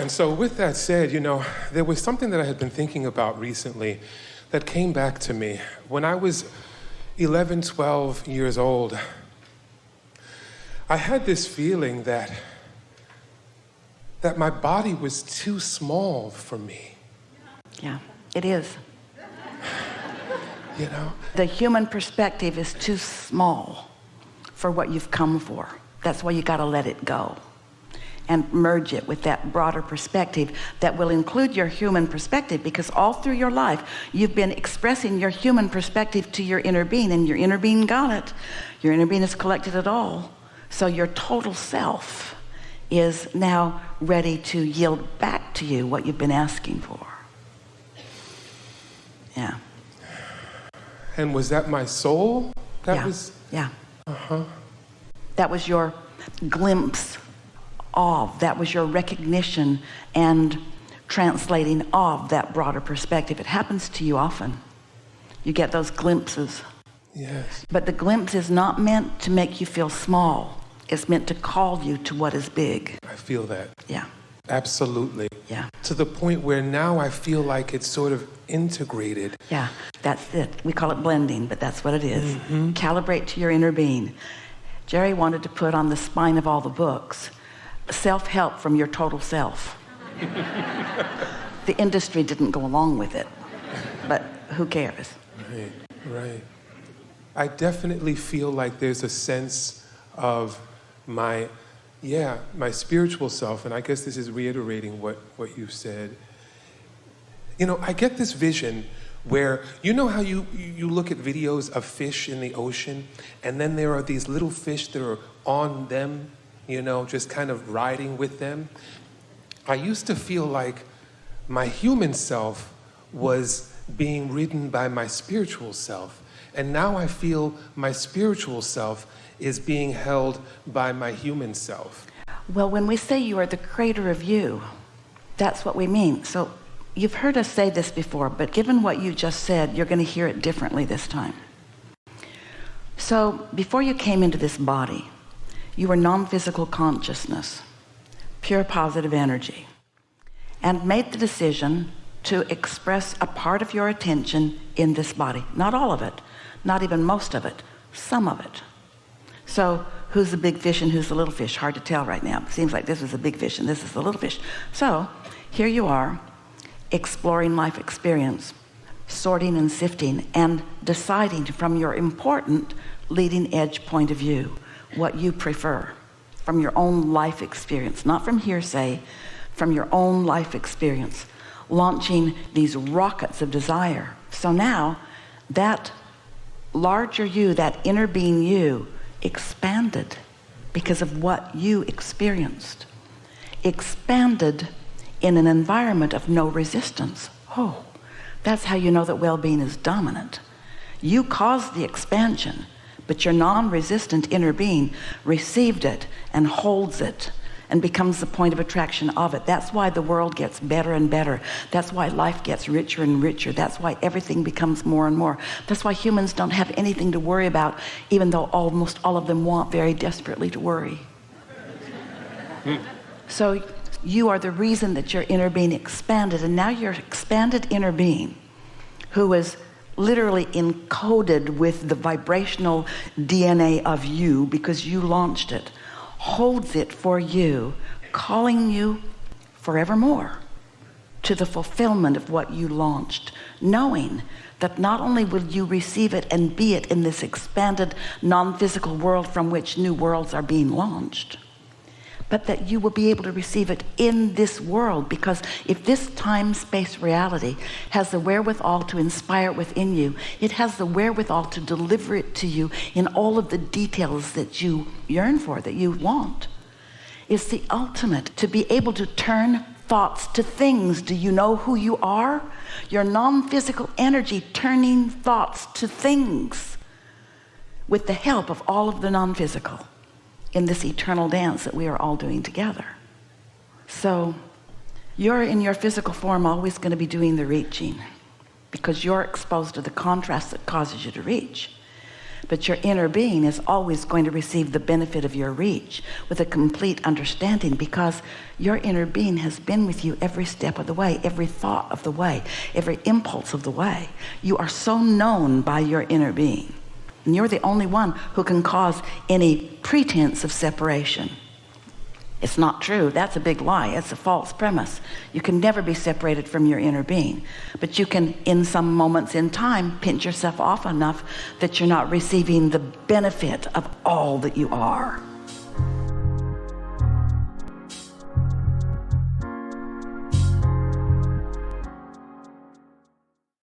And so with that said, there was something that I had been thinking about recently that came back to me. When I was 11, 12 years old, I had this feeling that my body was too small for me. Yeah, it is. You know? The human perspective is too small for what you've come for. That's why you got to let it go and merge it with that broader perspective that will include your human perspective, because all through your life you've been expressing your human perspective to your inner being, and your inner being got it. Your inner being has collected it all. So your total self is now ready to yield back to you what you've been asking for. Yeah. And was that my soul? Yeah. That was your glimpse of, that was your recognition and translating of that broader perspective. It happens to you often. You get those glimpses. Yes. But the glimpse is not meant to make you feel small. It's meant to call you to what is big. I feel that. Yeah. Absolutely. Yeah. To the point where now I feel like it's sort of integrated. Yeah, that's it. We call it blending, but that's what it is. Calibrate to your inner being. Jerry wanted to put on the spine of all the books, self-help from your total self. The industry didn't go along with it, but who cares? Right. I definitely feel like there's a sense of my spiritual self, and I guess this is reiterating what you said. I get this vision where, how you look at videos of fish in the ocean, and then there are these little fish that are on them, just kind of riding with them. I used to feel like my human self was being ridden by my spiritual self. And now I feel my spiritual self is being held by my human self. Well, when we say you are the creator of you, that's what we mean. So you've heard us say this before, but given what you just said, you're going to hear it differently this time. So before you came into this body, you were non-physical consciousness, pure positive energy, and made the decision to express a part of your attention in this body. Not all of it, not even most of it, some of it. So who's the big fish and who's the little fish? Hard to tell right now. It seems like this is the big fish and this is the little fish. So here you are, exploring life experience, sorting and sifting, and deciding from your important leading edge point of view what you prefer from your own life experience, not from hearsay, from your own life experience, launching these rockets of desire. So now that larger you, that inner being you, expanded because of what you experienced, expanded in an environment of no resistance. Oh, that's how you know that well-being is dominant. You caused the expansion, but your non-resistant inner being received it and holds it and becomes the point of attraction of it. That's why the world gets better and better. That's why life gets richer and richer. That's why everything becomes more and more. That's why humans don't have anything to worry about, even though almost all of them want very desperately to worry. So you are the reason that your inner being expanded, and now your expanded inner being, who is literally encoded with the vibrational DNA of you because you launched it, holds it for you, calling you forevermore to the fulfillment of what you launched, knowing that not only will you receive it and be it in this expanded non-physical world from which new worlds are being launched, but that you will be able to receive it in this world, because if this time-space reality has the wherewithal to inspire it within you, it has the wherewithal to deliver it to you in all of the details that you yearn for, that you want. It's the ultimate to be able to turn thoughts to things. Do you know who you are? Your non-physical energy turning thoughts to things with the help of all of the non-physical in this eternal dance that we are all doing together. So you're in your physical form always going to be doing the reaching, because you're exposed to the contrast that causes you to reach. But your inner being is always going to receive the benefit of your reach with a complete understanding, because your inner being has been with you every step of the way, every thought of the way, every impulse of the way. You are so known by your inner being. And you're the only one who can cause any pretense of separation. It's not true. That's a big lie. It's a false premise. You can never be separated from your inner being. But you can, in some moments in time, pinch yourself off enough that you're not receiving the benefit of all that you are.